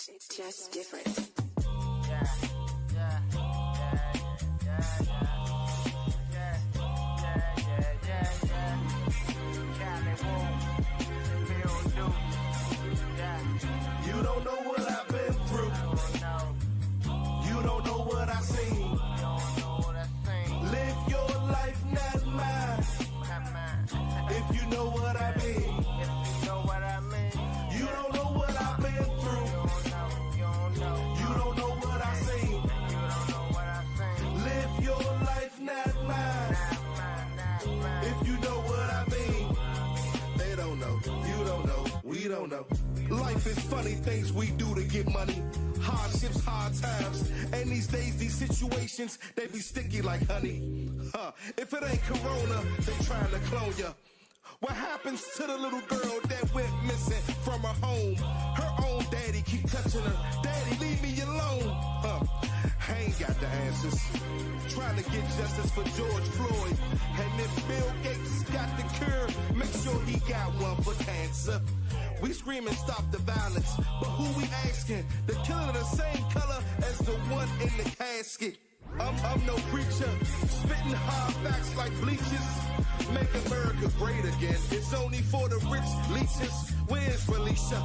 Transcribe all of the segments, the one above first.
It's just different. Yeah, yeah, yeah, yeah, yeah. Cali Woo, Bill Duke. Yeah. You don't know what I've been through. You don't know what I seen. Live your life, not mine. If you know what I mean. You don't know what I've been through. You don't know what I seen. Live your life, not mine. If you know what I mean. They don't know. You don't know. We don't know. Life is funny things we do to get money. Hardships, hard times. And these days, these situations, they be sticky like honey. If it ain't Corona, they trying to clone ya. What happens to the little girl that went missing from her home? Her own daddy keep touching her. Daddy, leave me alone. I ain't got the answers. Trying to get justice for George Floyd. And if Bill Gates got the cure, make sure he got one for cancer. We screaming stop the violence, but who we asking? The killer the same color as the one in the casket. I'm no preacher, spitting hard facts like bleachers. Make America great again. It's only for the rich leeches. Where's Felicia?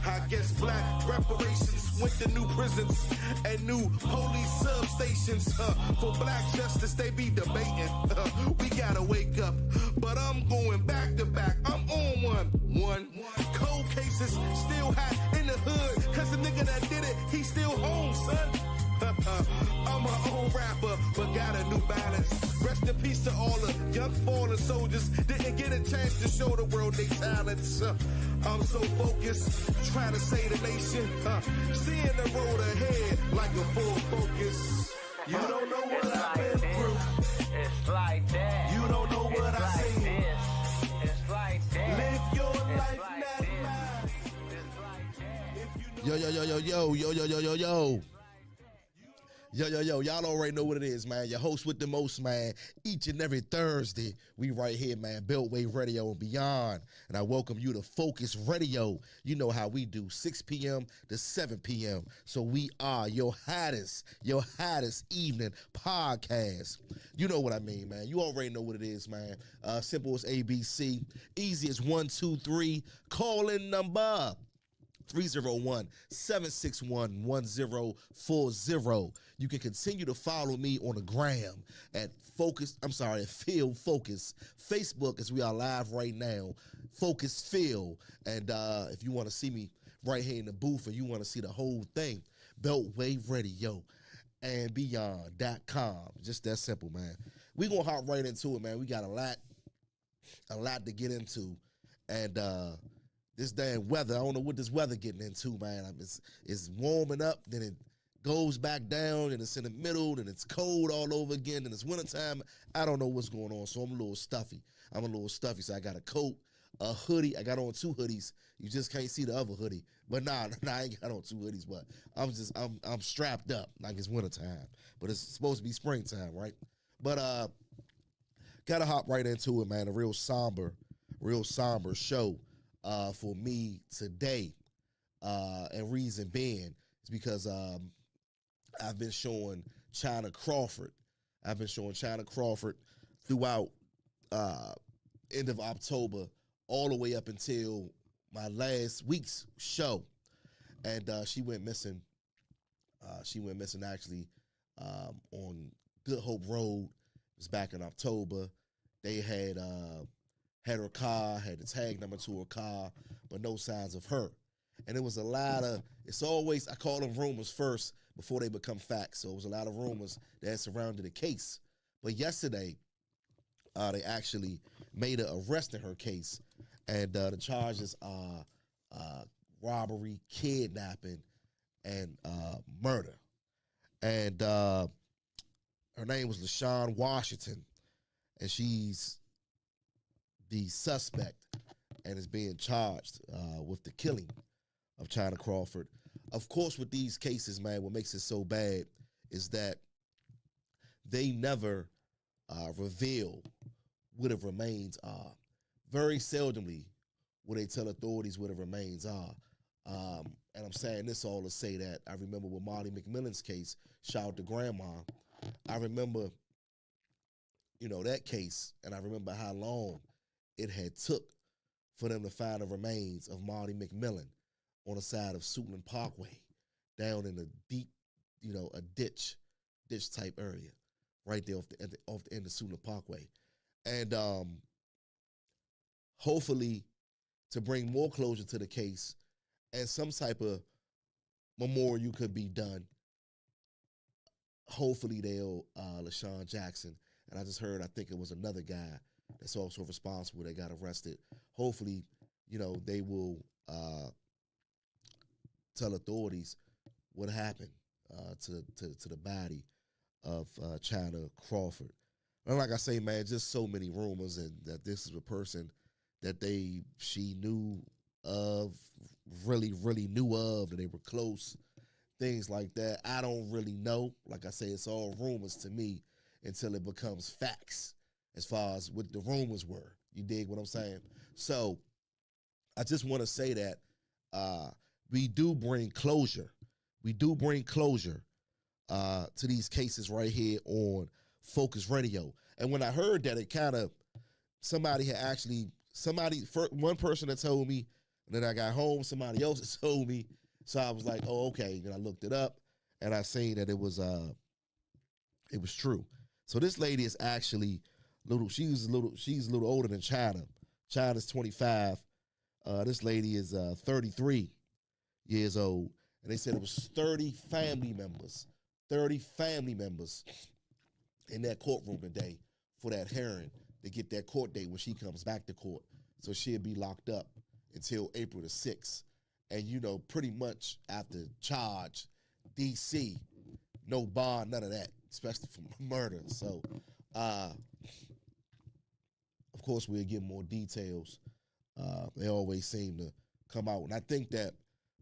I guess black reparations went to new prisons and new police substations. For black justice, they be debating. We gotta wake up, but I'm going back to back. I'm on one. Cold cases still hot in the hood, cause the nigga that did it, he still home, son. I'm my own rapper, but got a new balance. Rest in peace to all the young fallen soldiers. Didn't get a chance to show the world their talents. I'm so focused, trying to save the nation. Seeing the road ahead like a full focus. You don't know what I've been through. It's like that. You don't know what I seen. It's like that. Live your life, not mine. Yo. Yo, y'all already know what it is, man. Your host with the most, man. Each and every Thursday, we right here, man. Beltway Radio and beyond. And I welcome you to Phocuz Radio. You know how we do, 6 p.m. to 7 p.m. So we are your hottest evening podcast. You know what I mean, man. You already know what it is, man. Simple as ABC. Easy as 1, 2, 3. Call-in number 301-761-1040. You can continue to follow me on the gram at Field Phocuz. Facebook, as we are live right now, Phocuz Field. And if you want to see me right here in the booth and you want to see the whole thing, Beltway Radio and beyond.com. Just that simple, man. We're going to hop right into it, man. We got a lot to get into. And this damn weather, I don't know what this weather getting into, man. It's warming up, then it goes back down, and it's in the middle, and it's cold all over again, and it's wintertime. I don't know what's going on, so I'm a little stuffy. So I got a coat, a hoodie. I got on 2 hoodies. You just can't see the other hoodie. But nah, I ain't got on 2 hoodies, but I'm strapped up like it's wintertime. But it's supposed to be springtime, right? But gotta hop right into it, man. A real somber show. For me today, and reason being is because I've been showing China Crawford. Throughout end of October, all the way up until my last week's show, and she went missing. Actually on Good Hope Road. It was back in October. They had her car, had the tag number to her car, but no signs of her. And it was a lot of, I call them rumors first before they become facts. So it was a lot of rumors that surrounded the case. But yesterday, they actually made an arrest in her case. And the charges are robbery, kidnapping, and murder. And her name was LaShawn Washington. And she's the suspect and is being charged with the killing of China Crawford. Of course, with these cases, man, what makes it so bad is that they never reveal what the remains are. Very seldomly will they tell authorities what the remains are. And I'm saying this all to say that I remember with Marty McMillan's case, shout out to Grandma. I remember, that case, and I remember how long it had took for them to find the remains of Marty McMillan on the side of Suitland Parkway, down in a deep, a ditch type area, right there off the end of Suitland Parkway. And hopefully to bring more closure to the case and some type of memorial could be done. Hopefully they'll, LaShawn Jackson, and I just heard, I think it was another guy that's also responsible that got arrested. Hopefully, they will tell authorities what happened to the body of China Crawford. And like I say, man, just so many rumors, and that this is a person that she knew of, really knew of, that they were close, things like that. I don't really know. Like I say, it's all rumors to me until it becomes facts as far as what the rumors were. You dig what I'm saying? So I just want to say that we do bring closure. We do bring closure to these cases right here on Phocuz Radio. And when I heard that, it kind of, one person that told me, and then I got home, somebody else that told me. So I was like, oh, okay. And I looked it up, and I seen that it was true. So this lady is actually she's a little older than China. China's 25. This lady is 33 years old. And they said it was 30 family members in that courtroom today for that hearing to get that court date when she comes back to court. So she'll be locked up until April the 6th. And, pretty much after charge, D.C., no bond, none of that, especially for murder. So, of course, we'll get more details. They always seem to come out. And I think that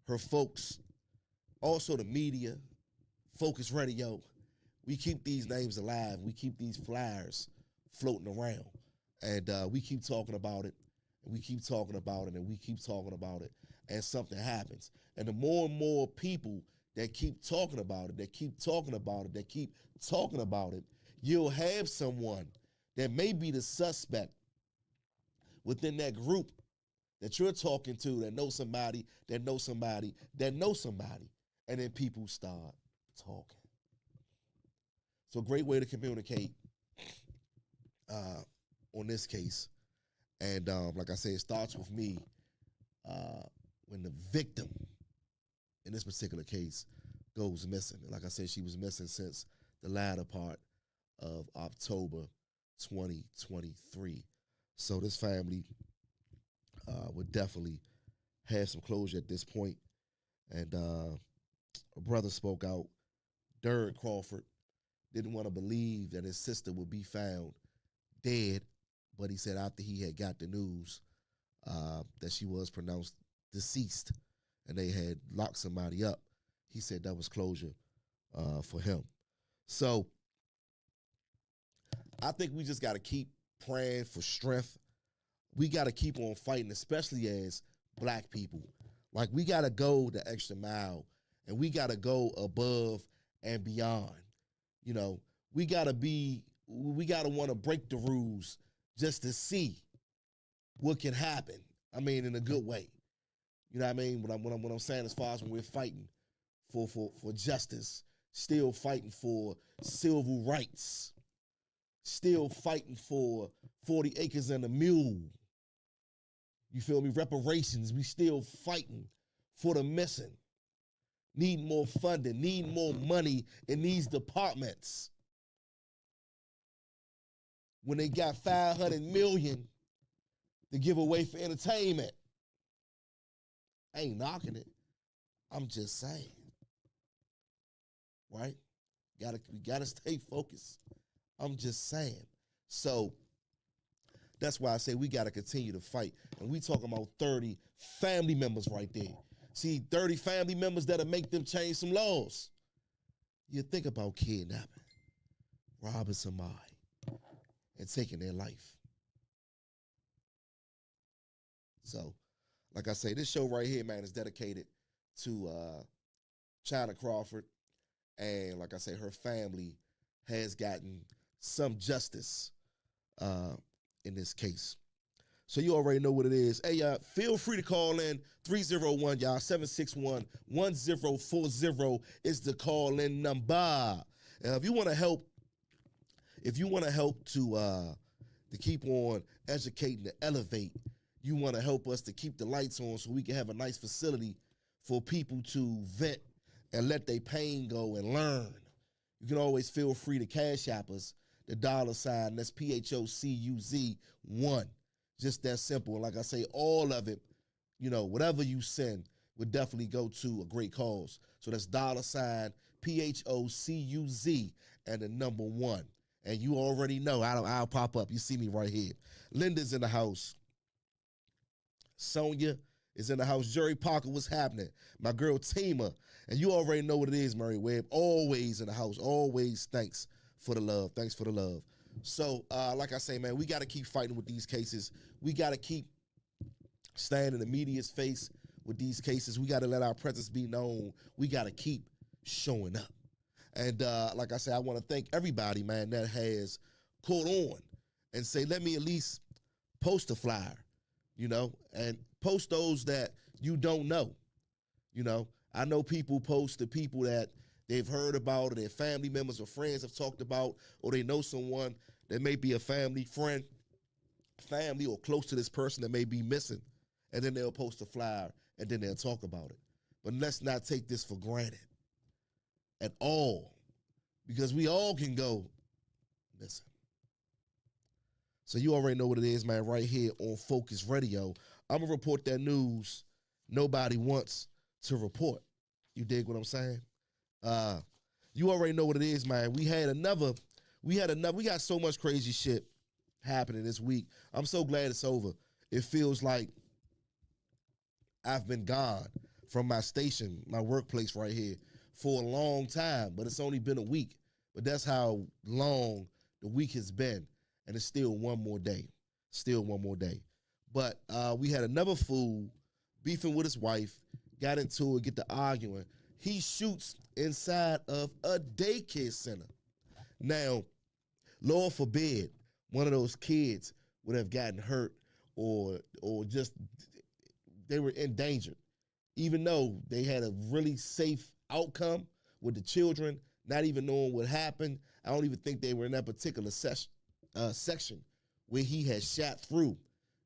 her folks, also the media, Phocuz Radio, we keep these names alive. We keep these flyers floating around. And we keep talking about it. And we keep talking about it. And we keep talking about it. And something happens. And the more and more people that keep talking about it, that keep talking about it, that keep talking about it, you'll have someone that may be the suspect within that group that you're talking to that knows somebody, that knows somebody, that knows somebody. And then people start talking. So a great way to communicate on this case. And like I say, it starts with me when the victim in this particular case goes missing. And like I said, she was missing since the latter part of October 2023. So this family would definitely have some closure at this point. And a brother spoke out. Derek Crawford didn't want to believe that his sister would be found dead, but he said after he had got the news that she was pronounced deceased and they had locked somebody up, he said that was closure for him. So I think we just got to keep praying for strength. We got to keep on fighting, especially as black people. Like, we got to go the extra mile, and we got to go above and beyond. We got to want to break the rules just to see what can happen. I mean, in a good way. You know what I mean? What I'm saying as far as when we're fighting for justice, still fighting for civil rights, still fighting for 40 acres and a mule. You feel me? Reparations, we still fighting for the missing. Need more funding, need more money in these departments. When they got $500 million to give away for entertainment. I ain't knocking it. I'm just saying. Right? We gotta stay focused. I'm just saying. So that's why I say we gotta continue to fight. And we talking about 30 family members right there. See, 30 family members that'll make them change some laws. You think about kidnapping, robbing somebody, and taking their life. So like I say, this show right here, man, is dedicated to China Crawford. And like I say, her family has gotten some justice in this case. So you already know what it is. Hey, feel free to call in 301, y'all, 761-1040 is the call-in number. If you want to help, to keep on educating, to elevate, you want to help us to keep the lights on so we can have a nice facility for people to vent and let their pain go and learn. You can always feel free to cash app us, the $, that's PHOCUZ1. Just that simple. Like I say, all of it, whatever you send would definitely go to a great cause. So that's $, PHOCUZ, and the number 1. And you already know, I'll pop up. You see me right here. Linda's in the house. Sonia is in the house. Jerry Parker, what's happening? My girl Tima. And you already know what it is, Murray Webb. Always in the house. Always thanks for the love. Thanks for the love. So, like I say, man, we got to keep fighting with these cases. We got to keep staying in the media's face with these cases. We got to let our presence be known. We got to keep showing up. And like I say, I want to thank everybody, man, that has caught on and say, let me at least post a flyer, and post those that you don't know. I know people post the people that they've heard about, or their family members or friends have talked about, or they know someone that may be a family, friend, family, or close to this person that may be missing. And then they'll post a flyer, and then they'll talk about it. But let's not take this for granted at all, because we all can go missing. So you already know what it is, man, right here on Phocuz Radio. I'm going to report that news nobody wants to report. You dig what I'm saying? You already know what it is, man. We got so much crazy shit happening this week. I'm so glad it's over. It feels like I've been gone from my station, my workplace right here, for a long time, but it's only been a week. But that's how long the week has been, and it's still one more day. But we had another fool beefing with his wife, got into it, get to arguing. He shoots inside of a daycare center. Now, Lord forbid, one of those kids would have gotten hurt or just they were endangered, even though they had a really safe outcome with the children, not even knowing what happened. I don't even think they were in that particular section where he had shot through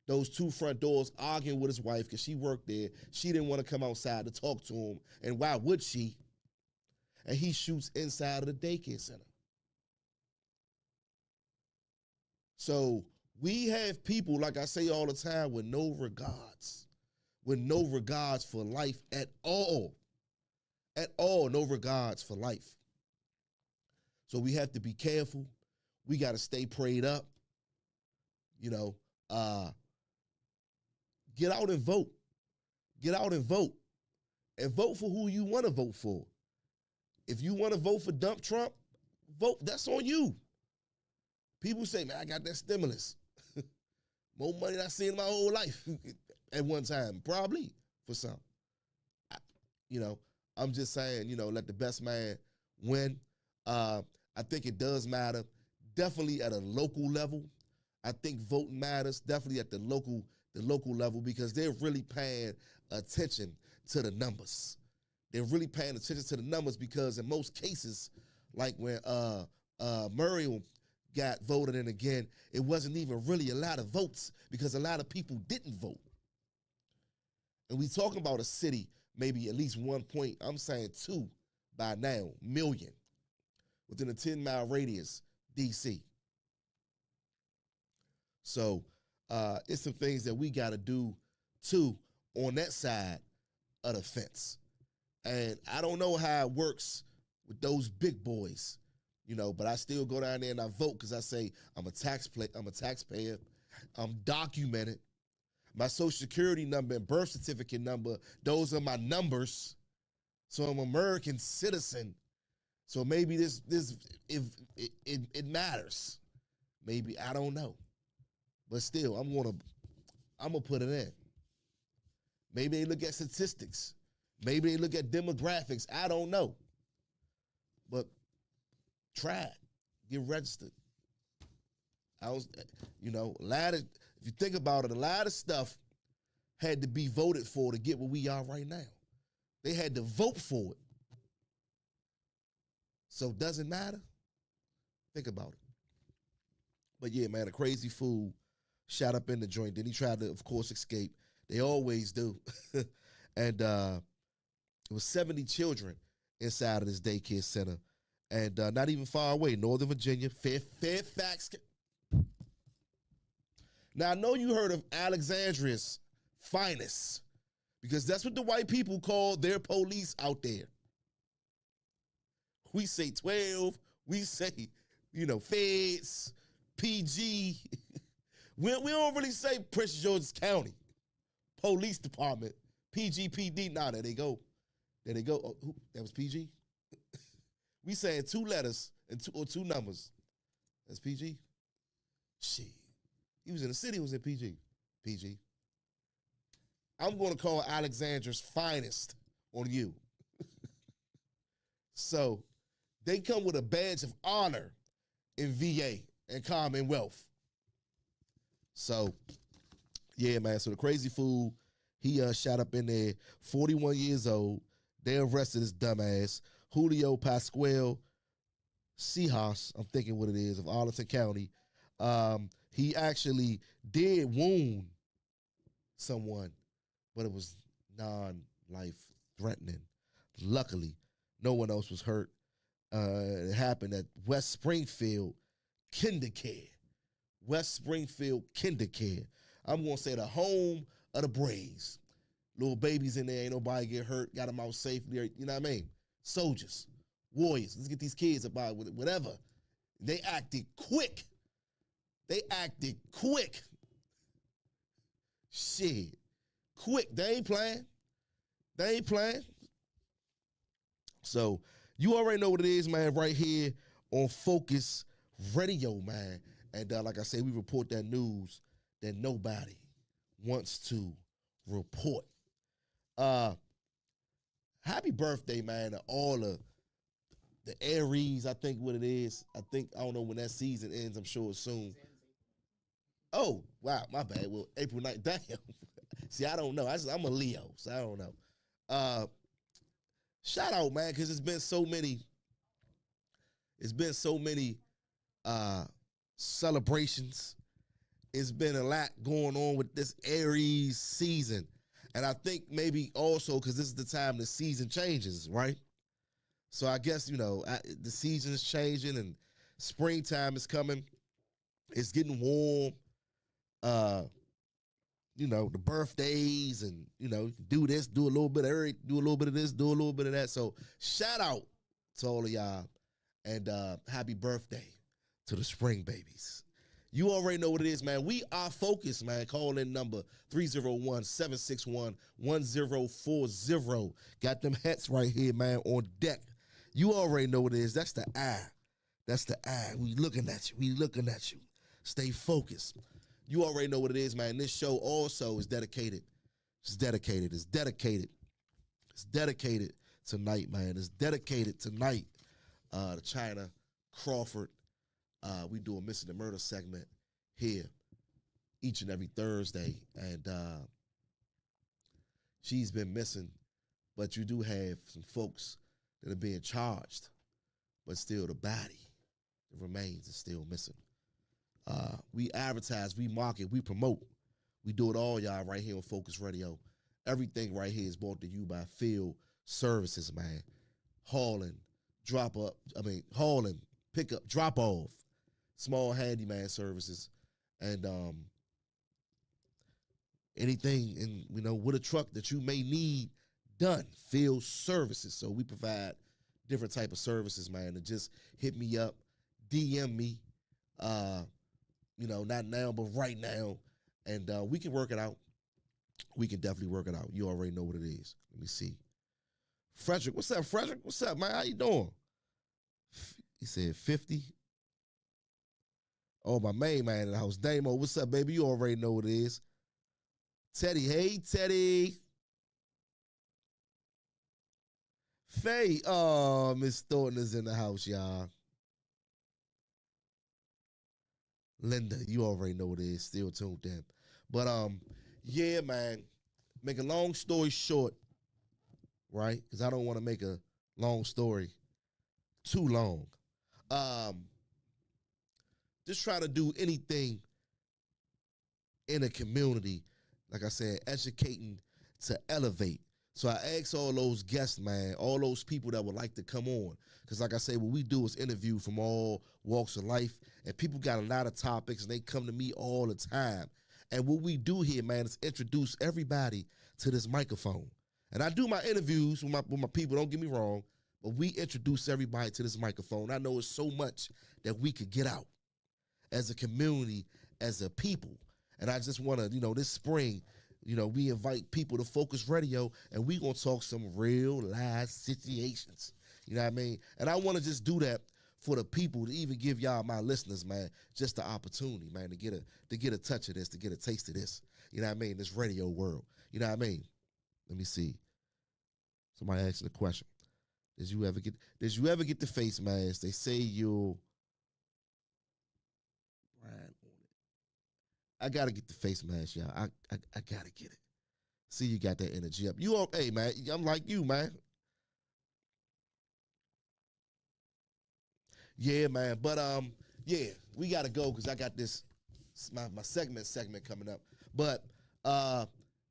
those 2 front doors, arguing with his wife because she worked there. She didn't want to come outside to talk to him, and why would she? And he shoots inside of the daycare center. So we have people, like I say all the time, with no regards for life at all. At all, no regards for life. So we have to be careful. We got to stay prayed up. Get out and vote. Get out and vote. And vote for who you want to vote for. If you want to vote for Dump Trump, vote. That's on you. People say, man, I got that stimulus. More money than I've seen in my whole life at one time. Probably for some. I'm just saying, let the best man win. I think it does matter. Definitely at a local level. I think voting matters. Definitely at the local level, because they're really paying attention to the numbers. They're really paying attention to the numbers, because in most cases, like when Muriel got voted in again, it wasn't even really a lot of votes because a lot of people didn't vote. And we talking about a city, maybe at least 1 point, I'm saying 2 by now, million, within a 10-mile radius, D.C. So it's some things that we got to do, too, on that side of the fence. And I don't know how it works with those big boys, but I still go down there and I vote because I say I'm a taxpayer. I'm documented. My social security number and birth certificate number, those are my numbers. So I'm an American citizen. So maybe this if it matters. Maybe, I don't know. But still, I'm gonna put it in. Maybe they look at statistics. Maybe they look at demographics. I don't know. But try it. Get registered. A lot of, if you think about it, a lot of stuff had to be voted for to get where we are right now. They had to vote for it. So does it matter? Think about it. But yeah, man, a crazy fool shot up in the joint. Then he tried to, of course, escape. They always do. And it was 70 children inside of this daycare center. And not even far away, Northern Virginia, Fairfax. Now, I know you heard of Alexandria's finest, because that's what the white people call their police out there. We say 12, we say, feds, PG. we don't really say Prince George's County Police Department, PGPD. Nah, there they go. Oh, that was PG? We saying 2 letters and two numbers. That's PG? Shit. He was in the city, he was in PG. PG. I'm going to call Alexandra's finest on you. So they come with a badge of honor in VA and Commonwealth. So, yeah, man. So the crazy fool, he shot up in there, 41 years old. They arrested his dumbass, Julio Pascual Sejas, I'm thinking what it is, of Arlington County. He actually did wound someone, but it was non-life threatening. Luckily, no one else was hurt. It happened at West Springfield Kindercare. West Springfield Kindercare. I'm going to say the home of the Braves. Little babies in there, ain't nobody get hurt, got them out safely. You know what I mean? Soldiers, warriors. Let's get these kids about whatever. They acted quick. Shit. Quick. They ain't playing. So you already know what it is, man, right here on Phocuz Radio, man. And like I say, we report that news that nobody wants to report. Happy birthday, man, to all of the Aries, I think what it is. I don't know when that season ends. I'm sure it's soon. Oh, wow, my bad. Well, April 9th, damn. See, I don't know. I'm a Leo, so I don't know. Shout out, man, because it's been so many celebrations. It's been a lot going on with this Aries season. And I think maybe also because this is the time the season changes, right? So I guess, the season is changing and springtime is coming. It's getting warm. The birthdays and, do this, do a little bit of everything, do a little bit of this, do a little bit of that. So shout out to all of y'all and happy birthday to the spring babies. You already know what it is, man. We are focused, man. Call in number 301-761-1040. Got them hats right here, man, on deck. You already know what it is. That's the eye. We looking at you. Stay focused. You already know what it is, man. This show also is dedicated. It's dedicated tonight, man. It's dedicated tonight to China Crawford. We do a Missing the Murder segment here each and every Thursday. And she's been missing, but you do have some folks that are being charged, but still the body, the remains, is still missing. We advertise, we market, we promote. We do it all, y'all, right here on Phocuz Radio. Everything right here is brought to you by Field Services, man. Hauling, pick up, drop off, small handyman services, and anything with a truck that you may need done. Field Services. So we provide different type of services, man. And just hit me up, DM me. Not now, but right now. And we can work it out. We can definitely work it out. You already know what it is. Let me see. Frederick, what's up, Frederick? What's up, man? How you doing? He said 50. Oh, my main man in the house. Damo, what's up, baby? You already know what it is. Teddy, hey, Teddy. Faye, oh, Miss Thornton is in the house, y'all. Linda, you already know what it is. Still tuned in. But yeah, man. Make a long story short, right? Because I don't want to make a long story too long. Um, just try to do anything in a community, like I said, educating to elevate. So I ask all those guests, man, all those people that would like to come on. Because like I say, what we do is interview from all walks of life. And people got a lot of topics and they come to me all the time. And what we do here, man, is introduce everybody to this microphone. And I do my interviews with my people, don't get me wrong, but we introduce everybody to this microphone. I know it's so much that we could get out as a community, as a people. And I just want to, this spring, we invite people to Phocuz Radio, and we going to talk some real live situations. You know what I mean? And I want to just do that for the people, to even give y'all, my listeners, man, just the opportunity, man, to get a touch of this, to get a taste of this. You know what I mean? This radio world. You know what I mean? Let me see. Somebody asked the question. Did you ever get the face mask? They say you'll ride on it. I gotta get the face mask, y'all. I gotta get it. See, you got that energy up. You okay, man? I'm like you, man. Yeah, man. But yeah, we gotta go because I got this my segment coming up. But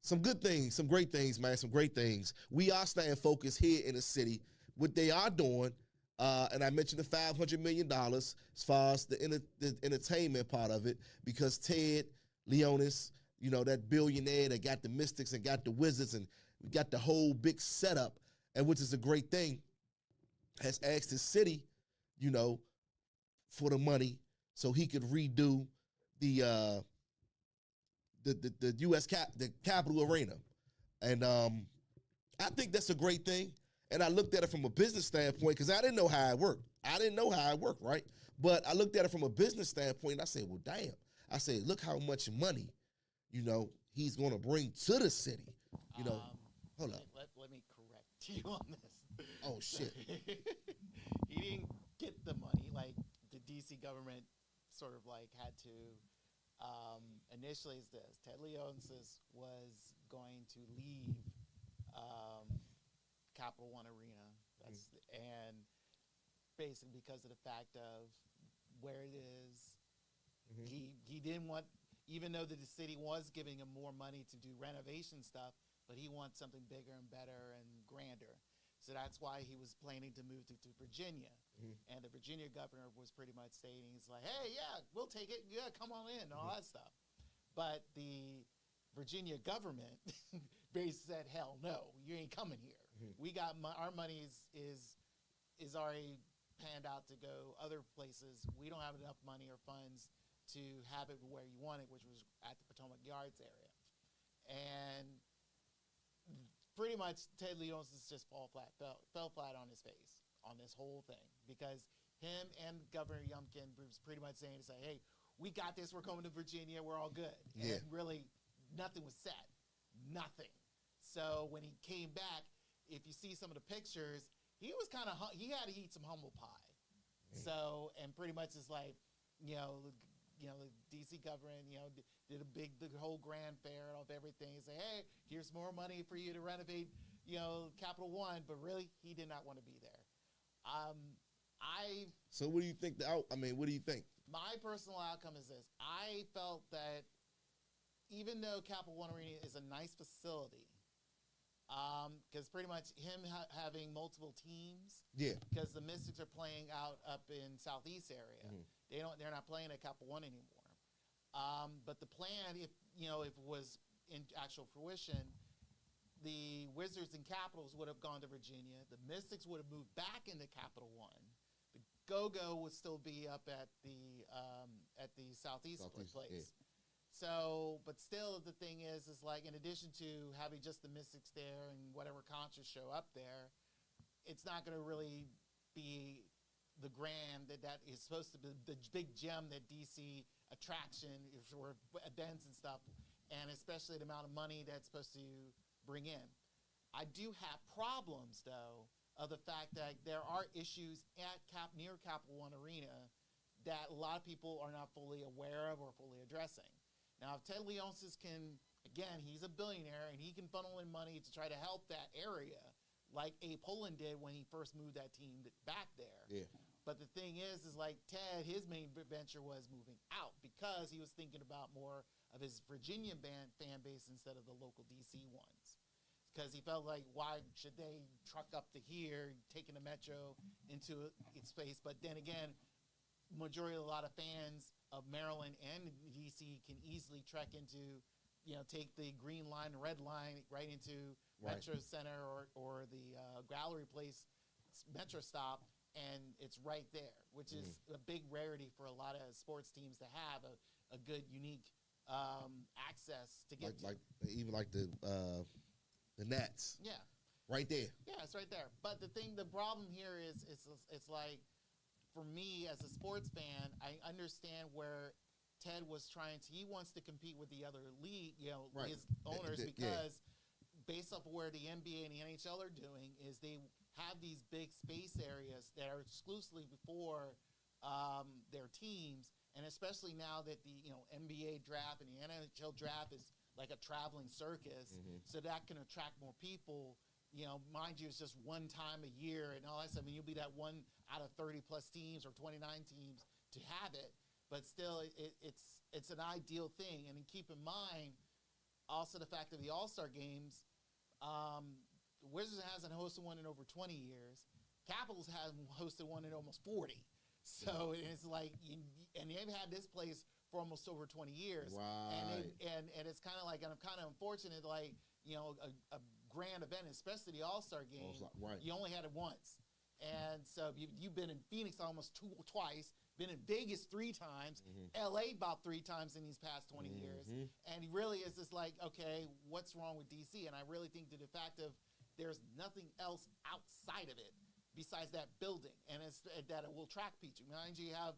some good things, some great things, man. Some great things. We are staying focused here in the city. What they are doing, and I mentioned the $500 million as far as the entertainment part of it, because Ted Leonis, that billionaire that got the Mystics and got the Wizards and we got the whole big setup, and which is a great thing, has asked his city, for the money so he could redo the U.S. the Capitol Arena. And I think that's a great thing. And I looked at it from a business standpoint because I didn't know how it worked. Right? But I looked at it from a business standpoint and I said, well, damn. I said, look how much money, he's going to bring to the city. Hold up. Let me correct you on this. Oh, shit. He didn't get the money. Like, the D.C. government sort of, had to, initially it's this. Ted Leonsis was going to leave Capital One Arena. And basically because of the fact of where it is, he didn't want, even though the city was giving him more money to do renovation stuff, but he wants something bigger and better and grander. So that's why he was planning to move to Virginia. And the Virginia governor was pretty much stating, he's like, hey, yeah, we'll take it. Yeah, come on in, and all that stuff. But the Virginia government basically said, hell no, you ain't coming here. We got our money is already panned out to go other places. We don't have enough money or funds to have it where you want it, which was at the Potomac Yards area. And pretty much Ted Leonis just fell flat on his face on this whole thing, because him and Governor Youngkin was pretty much saying, hey, we got this, we're coming to Virginia, we're all good. Yeah. And really, nothing was said. Nothing. So when he came back, if you see some of the pictures, he was kind of, he had to eat some humble pie. So, and pretty much it's like, the D.C. government, did the whole grand fair of everything. Say, hey, here's more money for you to renovate, Capital One. But really, he did not want to be there. So what do you think? What do you think? My personal outcome is this. I felt that even though Capital One Arena is a nice facility, because pretty much him having multiple teams. Yeah. Because the Mystics are playing up in Southeast area. They're not playing at Capital One anymore. But the plan, if it was in actual fruition, the Wizards and Capitals would have gone to Virginia. The Mystics would have moved back into Capital One. The Go-Go would still be up at the Southeast place. Yeah. So, but still, the thing is like, in addition to having just the Mystics there and whatever concerts show up there, it's not going to really be the grand that is supposed to be the big gem that DC attraction is for events and stuff, and especially the amount of money that's supposed to bring in. I do have problems, though, of the fact that there are issues at near Capital One Arena that a lot of people are not fully aware of or fully addressing. Now, if Ted Leonsis can, again, he's a billionaire, and he can funnel in money to try to help that area, like Abe Poland did when he first moved that team back there. Yeah. But the thing is like Ted, his main venture was moving out because he was thinking about more of his Virginia fan base instead of the local DC ones. Because he felt like, why should they truck up to here, taking the metro into its space? But then again, a lot of fans of Maryland and DC can easily trek into, take the green line, red line right into Metro Center or the Gallery Place Metro stop, and it's right there, which is a big rarity for a lot of sports teams to have a good, unique access to get to. Even the Nats. Yeah. Right there. Yeah, it's right there. But the problem here is it's like, for me as a sports fan, I understand where Ted was he wants to compete with the other league, his owners, because based off of where the NBA and the NHL are doing is they have these big space areas that are exclusively for their teams, and especially now that the NBA draft and the NHL draft is like a traveling circus, so that can attract more people. Mind you, it's just one time a year and all that stuff. I mean, you'll be that one out of 30-plus teams or 29 teams to have it, but still, it's an ideal thing. And keep in mind also the fact of the All-Star games. Wizards hasn't hosted one in over 20 years. Capitals hasn't hosted one in almost 40. So it's like, and they've had this place for almost over 20 years. Right. And it's kind of like, and I'm kind of unfortunate, like, a grand event, especially the All-Star game, you only had it once. And so you've been in Phoenix almost twice, been in Vegas 3 times, LA about 3 times in these past 20 years. And he really is just like, okay, what's wrong with DC? And I really think that the fact of there's nothing else outside of it besides that building, and that it will attract people. Mind you, have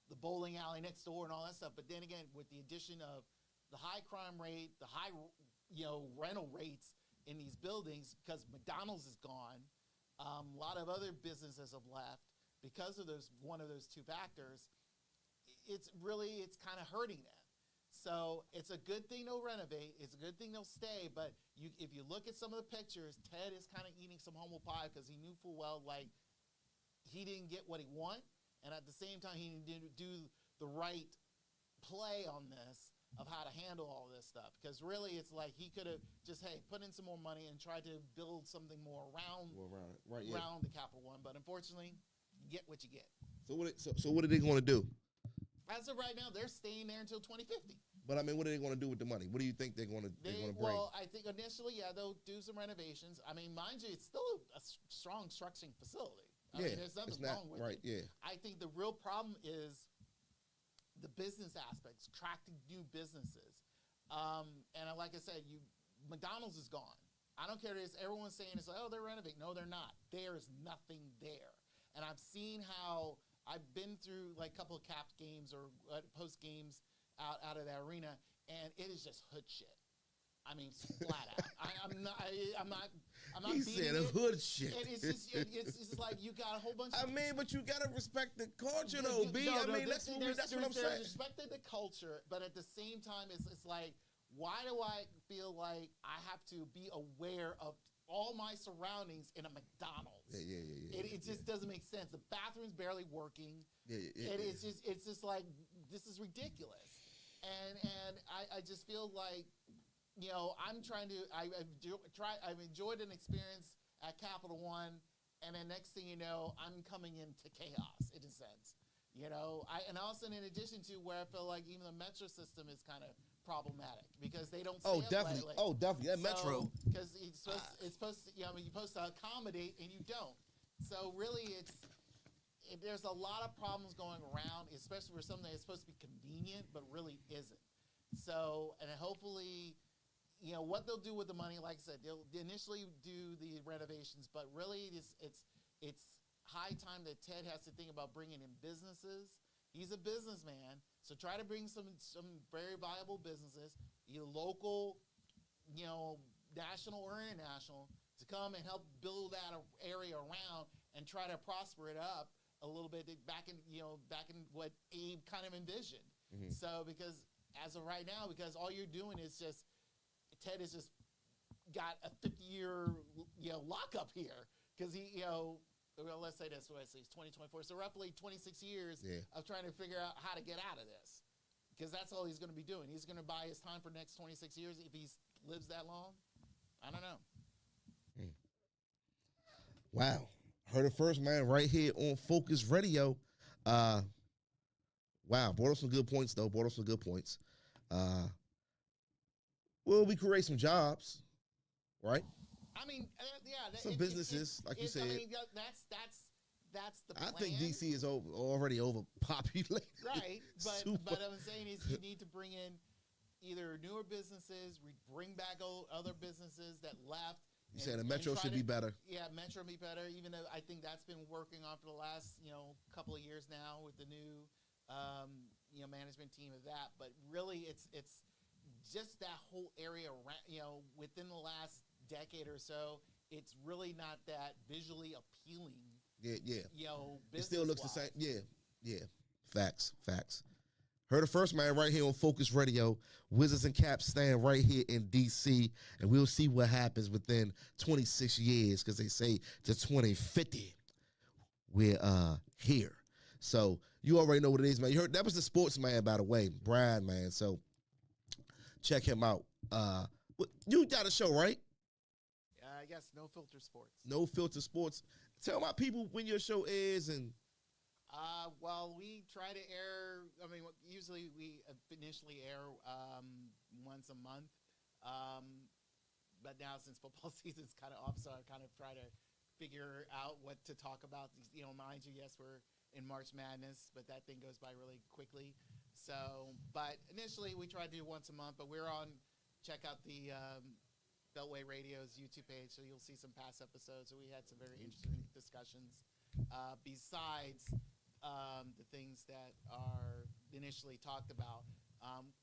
the bowling alley next door and all that stuff. But then again, with the addition of the high crime rate, the high rental rates in these buildings, because McDonald's is gone, a lot of other businesses have left because of one of those 2 factors. It's kind of hurting them. So it's a good thing they'll renovate. It's a good thing they'll stay. But if you look at some of the pictures, Ted is kind of eating some humble pie because he knew full well like he didn't get what he wanted, and at the same time he didn't do the right play on this of how to handle all this stuff. Because really it's like he could have just, put in some more money and tried to build something more around the Capital One. But unfortunately, you get what you get. So what are they going to do? As of right now, they're staying there until 2050. But I mean, what are they going to do with the money? What do you think they're going to bring? Well, I think initially, they'll do some renovations. I mean, mind you, it's still a strong structuring facility. I mean, there's nothing wrong with it. Yeah. I think the real problem is the business aspects, attracting new businesses. And like I said, McDonald's is gone. I don't care. Everyone's saying it's like, oh, they're renovating. No, they're not. There's nothing there. And I've seen how I've been through like a couple of Caps games or post games out of that arena, and it is just hood shit. I mean, flat out. I'm not. He said a hood shit. It's just like you got a whole bunch. I mean, but you gotta respect the culture, though, B. I mean, that's what I'm saying. Respecting the culture, but at the same time, it's like, why do I feel like I have to be aware of all my surroundings in a McDonald's? Yeah. It just doesn't make sense. The bathroom's barely working. It's just like, this is ridiculous. And I just feel like, I'm trying to, I've enjoyed an experience at Capital One, and then next thing you know, I'm coming into chaos in a sense. And also in addition to where I feel like even the metro system is kind of problematic because they don't stay up definitely. lately. Oh, definitely. That metro. Because it's supposed to, you're supposed to accommodate, and you don't. So really, there's a lot of problems going around, especially for something that's supposed to be convenient, but really isn't. So, and hopefully, what they'll do with the money, like I said, they'll initially do the renovations, but really it's high time that Ted has to think about bringing in businesses. He's a businessman, so try to bring some very viable businesses, either local, national or international, to come and help build that area around and try to prosper it up a little bit back in what Abe kind of envisioned. So because as of right now, because all you're doing is just Ted has just got a 50-year lockup here because he let's say this, he's 2024, so roughly 26 years of trying to figure out how to get out of this, because that's all he's going to be doing. He's going to buy his time for the next 26 years if he lives that long. I don't know. Wow. Heard it first, man, right here on Phocuz Radio. Wow, brought up some good points, though. Well, we create some jobs, right? I mean, some businesses, like you said. I mean, that's the plan. I think DC is already overpopulated. Right, but I'm saying is you need to bring in either newer businesses, bring back other businesses that left. You saying the Metro should be better? Yeah, Metro be better. Even though I think that's been working on for the last couple of years now with the new management team of that. But really, it's just that whole area around within the last decade or so. It's really not that visually appealing. Yeah. It still looks the same. Yeah. Facts. Heard it first, man, right here on Phocuz Radio. Wizards and Caps stand right here in D.C., and we'll see what happens within 26 years, because they say to 2050, we're here. So you already know what it is, man. You heard that was the sports man, by the way, Brad, man. So check him out. You got a show, right? I guess No Filter Sports. No Filter Sports. Tell my people when your show is and. Well, we try to air. I mean, usually we initially air once a month, but now since football season's kind of off, so I kind of try to figure out what to talk about. Mind you, yes, we're in March Madness, but that thing goes by really quickly. So, but initially we try to do once a month, but we're on. Check out the Beltway Radio's YouTube page, so you'll see some past episodes. So we had some very interesting discussions. Besides the things that are initially talked about,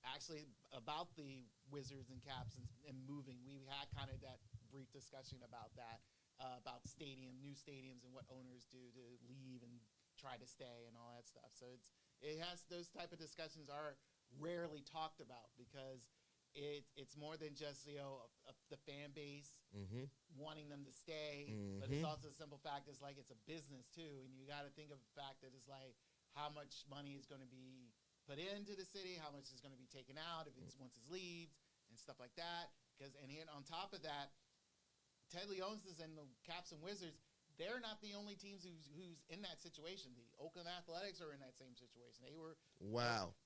actually about the Wizards and Caps and moving, we had kind of that brief discussion about that, about new stadiums and what owners do to leave and try to stay and all that stuff. So those type of discussions are rarely talked about because it's more than just the fan base wanting them to stay, but it's also a simple fact. It's like it's a business too, and you got to think of the fact that it's like how much money is going to be put into the city, how much is going to be taken out if it's once it leaves and stuff like that. And on top of that, Ted Leonsis and the Caps and Wizards, they're not the only teams who's in that situation. The Oakland Athletics are in that same situation. They were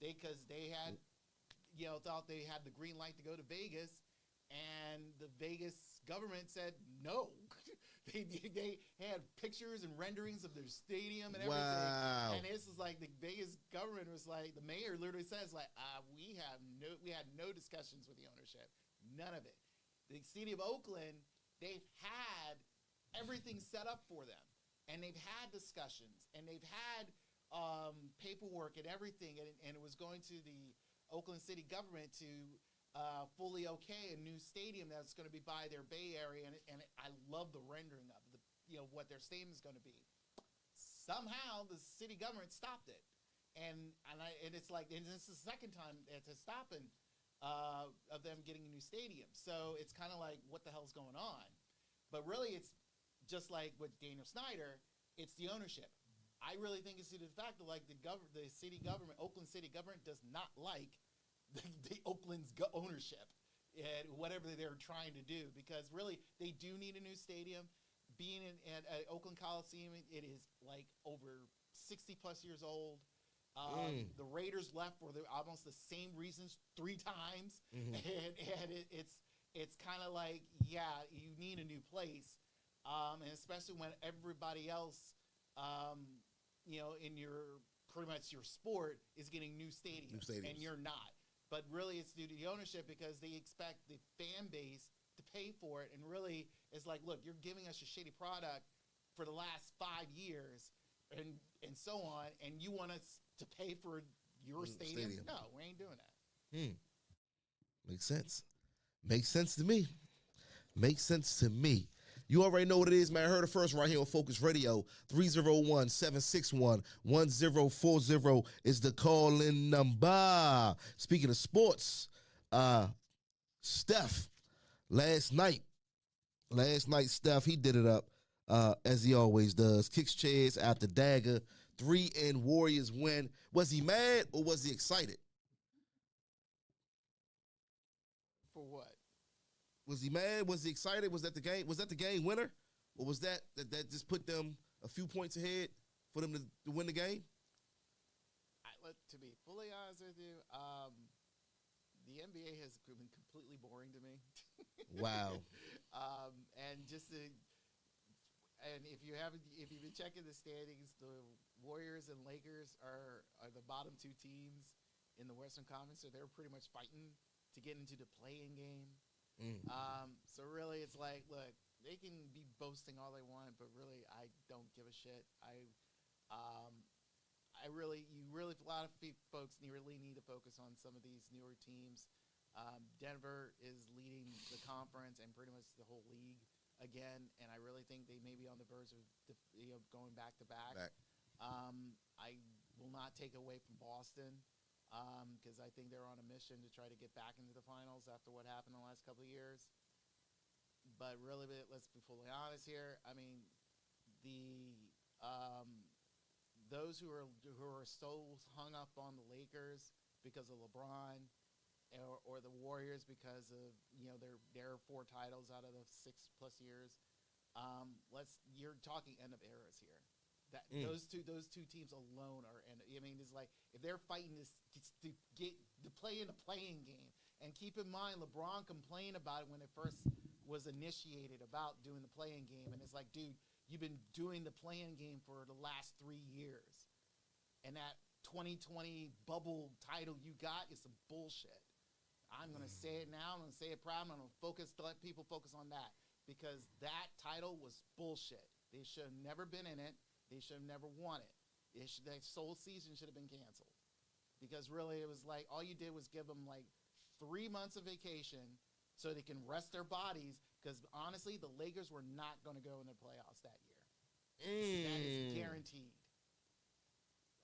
because they had. Thought they had the green light to go to Vegas, and the Vegas government said no. they had pictures and renderings of their stadium and everything. Wow. And this is like the Vegas government was like, the mayor literally says like, we had no discussions with the ownership, none of it. The city of Oakland, they've had everything set up for them, and they've had discussions, and they've had paperwork and everything, and it was going to the Oakland City government to fully okay a new stadium that's going to be by their Bay Area, and I love the rendering of what their stadium is going to be. Somehow the city government stopped it, and it's like, and this is the second time it's stopping of them getting a new stadium. So it's kind of like, what the hell's going on? But really, it's just like with Daniel Snyder, it's the ownership. I really think it's due to the fact that like the city government, Oakland City government, does not like the Oakland's ownership and whatever they're trying to do, because really they do need a new stadium. Being at Oakland Coliseum, it is like over 60 plus years old. The Raiders left for almost the same reasons 3 times, and it's kind of like, yeah, you need a new place, and especially when everybody else. In your pretty much your sport is getting new stadiums, and you're not. But really, it's due to the ownership, because they expect the fan base to pay for it. And really, it's like, look, you're giving us a shitty product for the last 5 years, and so on, and you want us to pay for your stadium? No, we ain't doing that. Makes sense. Makes sense to me. You already know what it is, man. I heard it first right here on Phocuz Radio. 301-761-1040 is the call-in number. Speaking of sports, Steph, last night, Steph, he did it up as he always does. Kicks chairs after dagger. 3-and Warriors win. Was he mad or was he excited? For what? Was he mad? Was he excited? Was that the game? Was that the game winner, or was that just put them a few points ahead for them to win the game? To be fully honest with you, the NBA has been completely boring to me. Wow. And if you've been checking the standings, the Warriors and Lakers are the bottom two teams in the Western Conference, so they're pretty much fighting to get into the play-in game. So really, it's like, look, they can be boasting all they want, but really, I don't give a shit. A lot of folks really need to focus on some of these newer teams. Denver is leading the conference and pretty much the whole league again, and I really think they may be on the verge of going back to back. I will not take away from Boston. Because I think they're on a mission to try to get back into the finals after what happened the last couple of years. But really, let's be fully honest here. I mean, those who are so hung up on the Lakers because of LeBron, or the Warriors because of their 4 titles out of the 6+ years. You're talking end of eras here. Those two teams alone are, and I mean, it's like if they're fighting to play in the playing game. And keep in mind, LeBron complained about it when it first was initiated about doing the playing game, and it's like, dude, you've been doing the playing game for the last 3 years, and that 2020 bubble title you got is some bullshit. I'm gonna say it now. I'm gonna say it proud. I'm gonna let people focus on that because that title was bullshit. They should have never been in it. They should have never won it. That whole season should have been canceled. Because really it was like all you did was give them like 3 months of vacation so they can rest their bodies because honestly the Lakers were not going to go in the playoffs that year. That is guaranteed.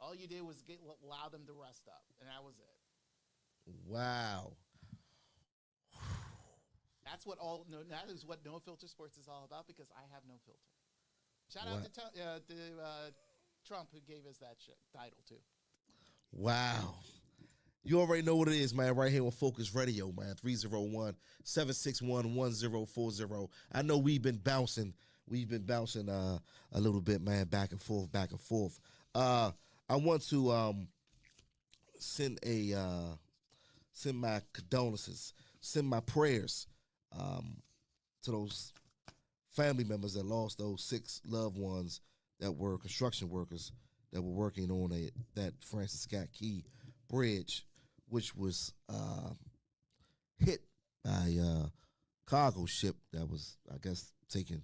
All you did was allow them to rest up, and that was it. Wow. That is what No Filter Sports is all about because I have no filter. Shout out to Trump who gave us that title too. Wow. You already know what it is, man, right here on Phocuz Radio, man, 301-761-1040. I know we've been bouncing a little bit, man, back and forth. I want to send my condolences, send my prayers to those family members that lost those 6 loved ones that were construction workers that were working on that Francis Scott Key Bridge, which was hit by a cargo ship that was, I guess, taking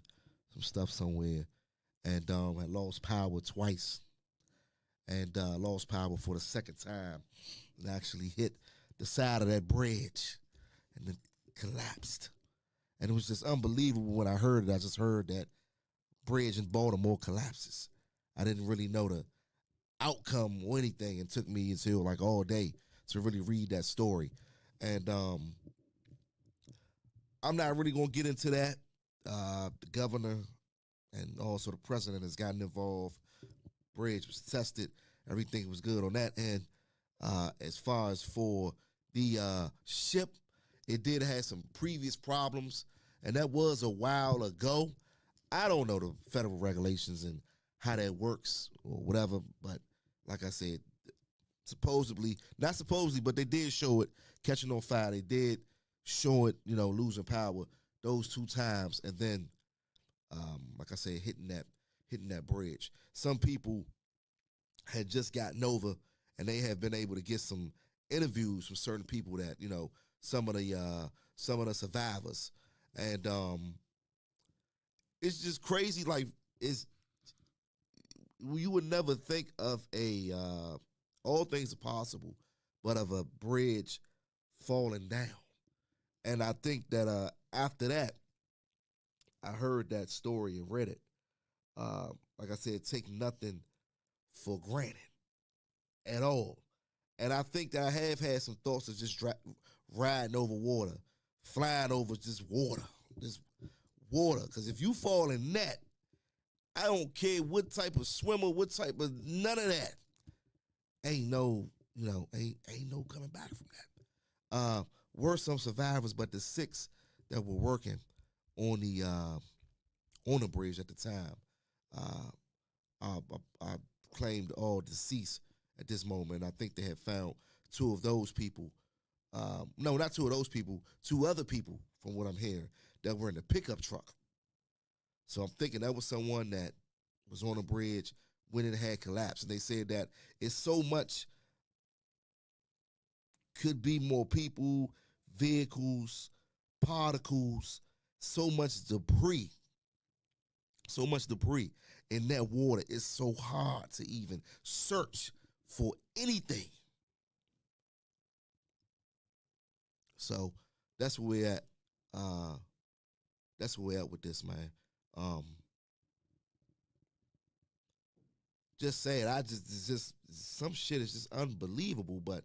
some stuff somewhere, and had lost power twice, and lost power for the second time, and actually hit the side of that bridge, and then collapsed. And it was just unbelievable when I heard it. I just heard that bridge in Baltimore collapses. I didn't really know the outcome or anything. It took me until like all day to really read that story. And I'm not really going to get into that. The governor and also the president has gotten involved. Bridge was tested. Everything was good on that end. As far as for the ship, it did have some previous problems, and that was a while ago. I don't know the federal regulations and how that works or whatever, but like I said, not supposedly, but they did show it catching on fire. They did show it, losing power those 2 times, and then, like I said, hitting that bridge. Some people had just gotten over, and they have been able to get some interviews from certain people that some of the survivors, and it's just crazy. Like you would never think of all things are possible, but of a bridge falling down. And I think that after that, I heard that story and read it, like I said, take nothing for granted at all. And I think that I have had some thoughts of just riding over water, flying over just water. Because if you fall in that, I don't care what type of swimmer, what type of none of that. Ain't no coming back from that. Were some survivors, but the 6 that were working on the bridge at the time, I claimed all deceased at this moment. I think they had found 2 of those people. No, not 2 of those people. 2 other people, from what I'm hearing, that were in the pickup truck. So I'm thinking that was someone that was on the bridge when it had collapsed. And they said that it's so much, could be more people, vehicles, particles, so much debris in that water. It's so hard to even search for anything. So that's where we're at. That's where we're at with this, man. Just saying, it's just some shit is just unbelievable, but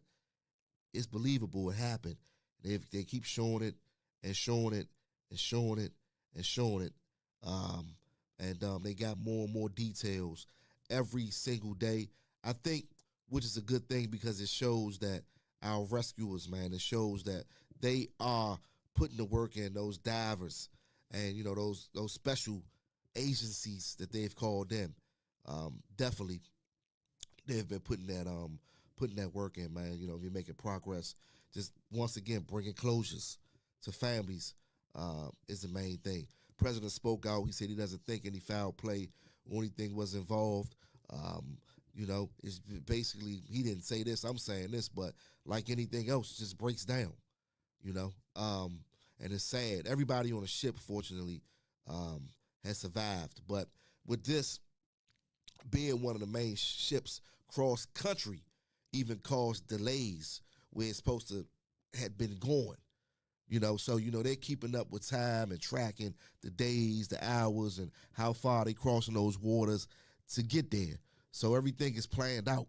it's believable it happened. They keep showing it and showing it and showing it and showing it. They got more and more details every single day. I think, which is a good thing because it shows that our rescuers, man, it shows that they are putting the work in, those divers and, you know, those special agencies that they've called them. Definitely, they've been putting that work in, man. You know, you're making progress. Just once again, bringing closures to families is the main thing. President spoke out. He said he doesn't think any foul play or anything was involved. You know, it's basically, he didn't say this, I'm saying this, but like anything else, it just breaks down, you know. And it's sad. Everybody on the ship, fortunately, has survived. But with this being one of the main ships cross country, even caused delays where it's supposed to had been going. You know, so, you know, they're keeping up with time and tracking the days, the hours, and how far they crossing those waters to get there. So everything is planned out.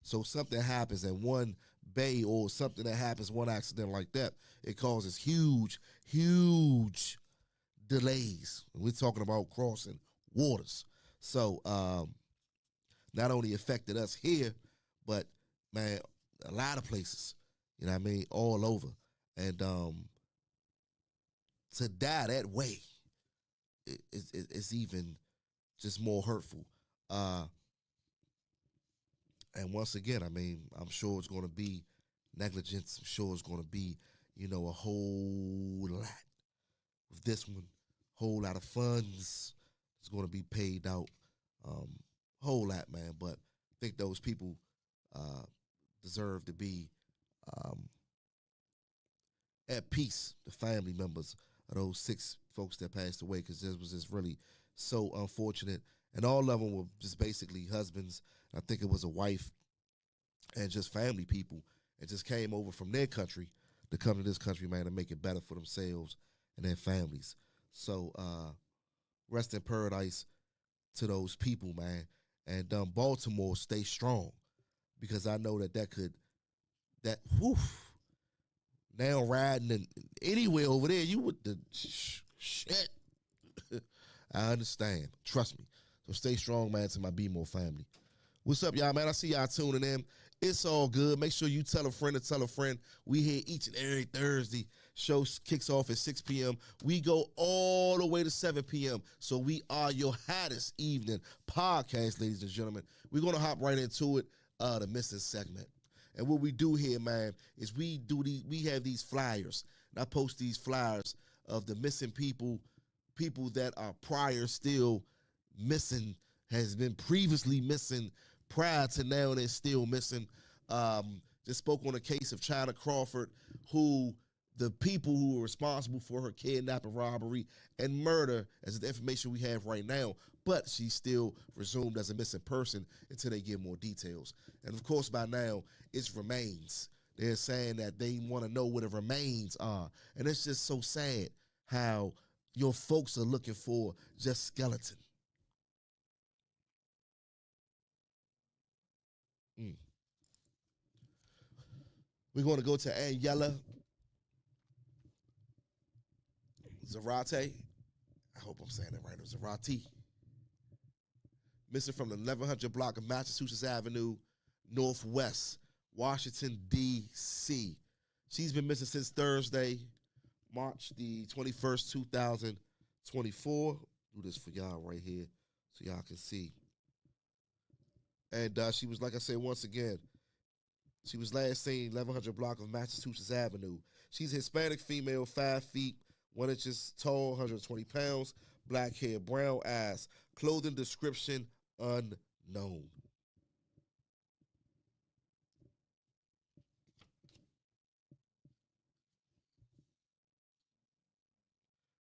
So something happens in one bay or something that happens, one accident like that, it causes huge, huge delays. We're talking about crossing waters. So not only affected us here, but, man, a lot of places, you know what I mean, all over. And to die that way, it's even just more hurtful. And once again, I mean, I'm sure it's going to be negligence. I'm sure it's going to be, you know, a whole lot with this one. Whole lot of funds is going to be paid out. Whole lot, man. But I think those people deserve to be at peace, the family members of those 6 folks that passed away, because this was just really so unfortunate. And all of them were just basically husbands. I think it was a wife and just family people, and just came over from their country to come to this country, man, to make it better for themselves and their families. So rest in paradise to those people, man. And Baltimore, stay strong, because I know now riding in, anywhere over there, you with the shit. I understand. Trust me. So stay strong, man, to my Be More family. What's up, y'all, man? I see y'all tuning in. It's all good. Make sure you tell a friend to tell a friend. We here each and every Thursday. Show kicks off at 6 p.m. We go all the way to 7 p.m. So we are your hottest evening podcast, ladies and gentlemen. We're going to hop right into it, the missing segment. And what we do here, man, is we have these flyers. And I post these flyers of the missing people that are prior still missing, has been previously missing, prior to now they're still missing. Just spoke on a case of China Crawford, who the people who were responsible for her kidnapping, robbery, and murder, as the information we have right now, but she's still resumed as a missing person until they get more details. And of course, by now, it's remains. They're saying that they want to know where the remains are. And it's just so sad how your folks are looking for just skeleton. We're going to go to Aniela Zarate. I hope I'm saying that right. Zarate. Missing from the 1100 block of Massachusetts Avenue, Northwest, Washington, D.C. She's been missing since Thursday, March the 21st, 2024. Do this for y'all right here so y'all can see. And she was, like I said, once again, she was last seen 1100 block of Massachusetts Avenue. She's a Hispanic female, 5 feet, 1 inches tall, 120 pounds, black hair, brown eyes, clothing description unknown.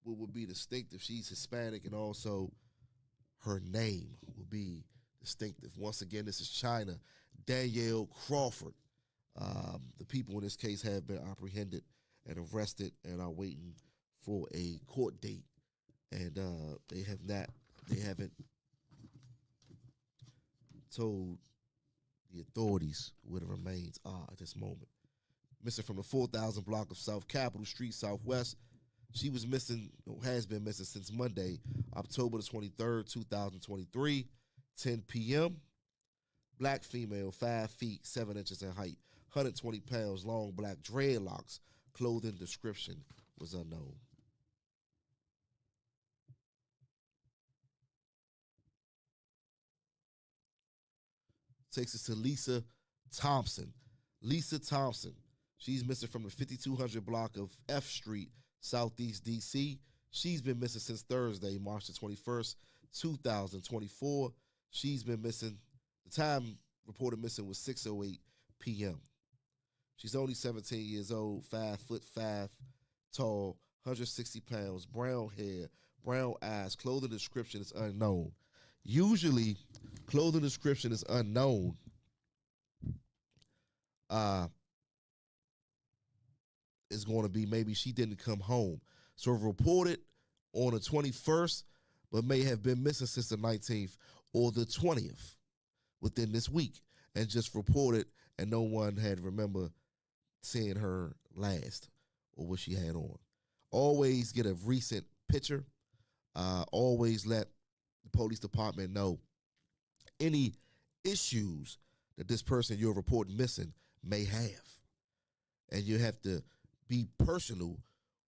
What would be distinctive? She's Hispanic, and also her name will be distinctive. Once again, this is China Danielle Crawford. The people in this case have been apprehended and arrested and are waiting for a court date. And they haven't told the authorities where the remains are at this moment. Missing from the 4,000 block of South Capitol Street, Southwest. She was missing, or has been missing since Monday, October the 23rd, 2023, 10 p.m. Black female, 5 feet, 7 inches in height, 120 pounds, long black dreadlocks. Clothing description was unknown. Takes us to Lisa Thompson. Lisa Thompson. She's missing from the 5200 block of F Street, Southeast D.C. She's been missing since Thursday, March the 21st, 2024. She's been missing. The time reported missing was 6:08 p.m. She's only 17 years old, 5'5" tall, 160 pounds, brown hair, brown eyes. Clothing description is unknown. Usually, clothing description is unknown. Is going to be maybe she didn't come home. So reported on the 21st, but may have been missing since the 19th or the 20th within this week, and just reported, and no one had remember seeing her last or what she had on. Always get a recent picture. Always let the police department know any issues that this person you're reporting missing may have. And you have to be personal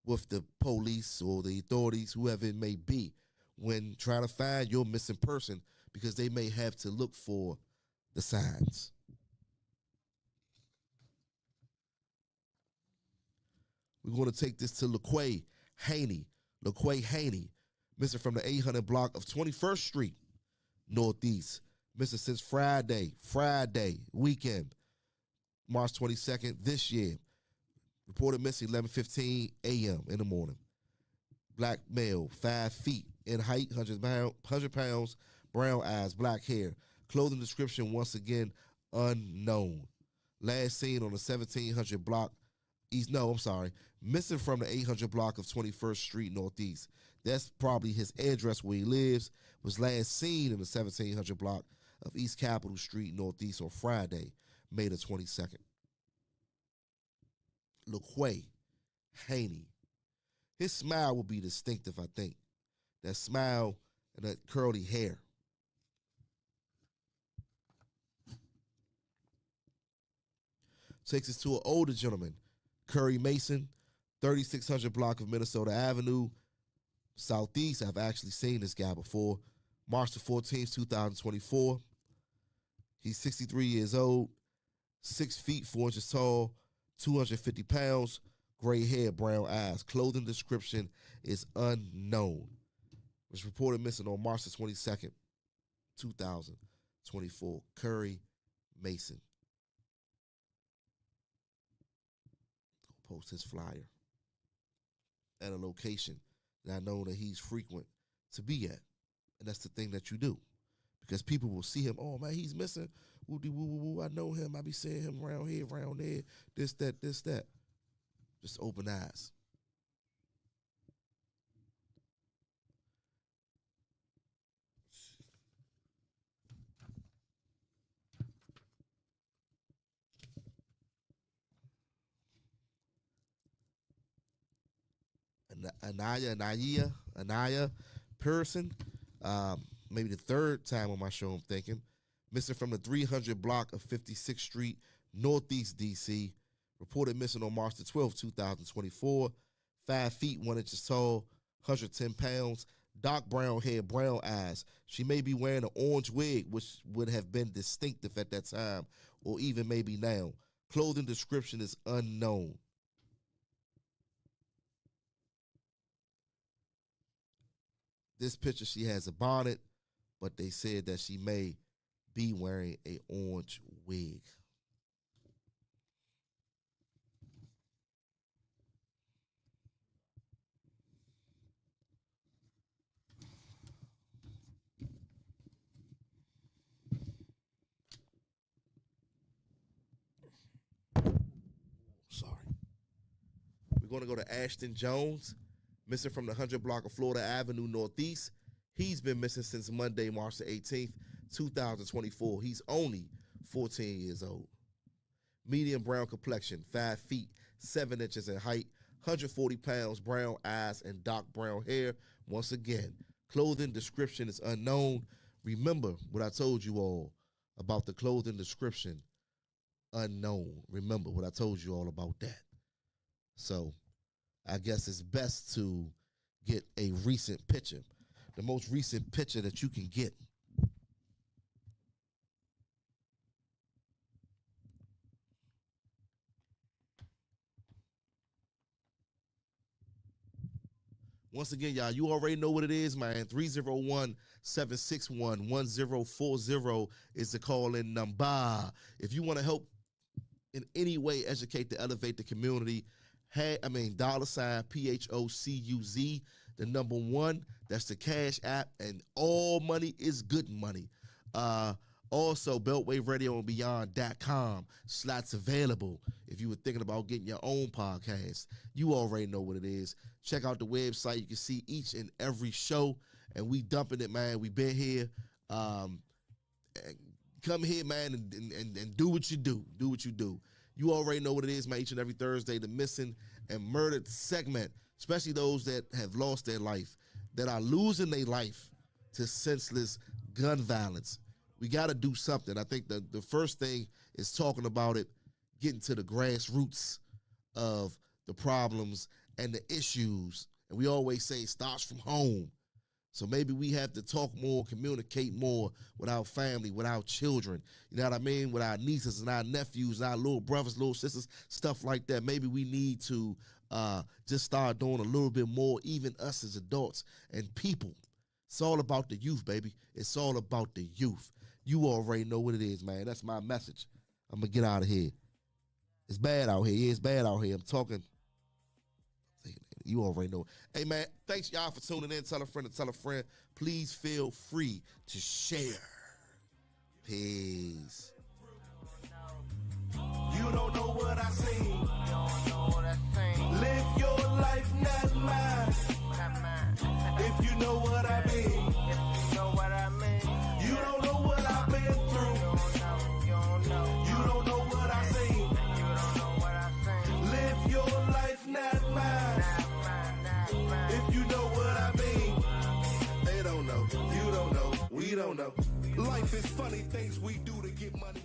with the police or the authorities, whoever it may be, when trying to find your missing person, because they may have to look for the signs. We're going to take this to LaQuay Haney. LaQuay Haney, missing from the 800 block of 21st Street, Northeast. Missing since Friday weekend, March 22nd this year. Reported missing 11:15 a.m. in the morning. Black male, 5 feet in height, 100 pounds, brown eyes, black hair. Clothing description, once again, unknown. Last seen on the 1700 block missing from the 800 block of 21st Street Northeast. That's probably his address where he lives. Was last seen in the 1700 block of East Capitol Street Northeast on Friday, May the 22nd. LaQuay Haney. His smile will be distinctive, I think. That smile and that curly hair. Takes us to an older gentleman, Curry Mason, 3600 block of Minnesota Avenue, Southeast. I've actually seen this guy before. March the 14th, 2024. He's 63 years old, 6 feet, 4 inches tall, 250 pounds, gray hair, brown eyes. Clothing description is unknown. Was reported missing on March the 22nd, 2024. Curry Mason. Post his flyer at a location that I know that he's frequent to be at. And that's the thing that you do. Because people will see him, oh, man, he's missing. Woo-dee-woo-woo-woo. I know him. I be seeing him around here, around there, this, that. Just open eyes. Anaya Pearson. Maybe the third time on my show, I'm thinking. Missing from the 300 block of 56th Street, Northeast D.C. Reported missing on March the 12th, 2024. 5 feet, 1 inches tall, 110 pounds, dark brown hair, brown eyes. She may be wearing an orange wig, which would have been distinctive at that time, or even maybe now. Clothing description is unknown. This picture, she has a bonnet, but they said that she may be wearing an orange wig. Sorry. We're going to go to Ashton Jones, missing from the 100 block of Florida Avenue Northeast. He's been missing since Monday, March the 18th, 2024. He's only 14 years old. Medium brown complexion, 5 feet, 7 inches in height, 140 pounds, brown eyes, and dark brown hair. Once again, clothing description is unknown. Remember what I told you all about the clothing description, unknown. Remember what I told you all about that. So I guess it's best to get a recent picture, the most recent picture that you can get. Once again, y'all, you already know what it is, man. 301-761-1040 is the call-in number. If you want to help in any way educate to elevate the community, $$ PHOCUZ, the number 1. That's the Cash App, and all money is good money. Also, BeltwayRadioandBeyond.com. Slots available if you were thinking about getting your own podcast. You already know what it is. Check out the website. You can see each and every show, and we dumping it, man. We been here. Come here, man, and do what you do. Do what you do. You already know what it is, man. Each and every Thursday, the missing and murdered segment, especially those that have lost their life, that are losing their life to senseless gun violence. We got to do something. I think the first thing is talking about it, getting to the grassroots of the problems and the issues. And we always say it starts from home. So maybe we have to talk more, communicate more with our family, with our children, you know what I mean, with our nieces and our nephews, and our little brothers, little sisters, stuff like that. Maybe we need to just start doing a little bit more, even us as adults and people. It's all about the youth, baby. It's all about the youth. You already know what it is, man. That's my message. I'm going to get out of here. It's bad out here. Yeah, it's bad out here. I'm talking. You already know. Hey, man, thanks, y'all, for tuning in. Tell a friend to tell a friend. Please feel free to share. Peace. You don't know what I seen. You don't know what I seen. Live your life, not mine. Not mine. If you know what I mean. If you know what I mean. You don't know what I've been through. You don't know. You don't know what I seen. You don't know what I seen. Live your life, not mine. Not mine. If you know what I mean. They don't know. You don't know. We don't know. Life is funny things we do to get money.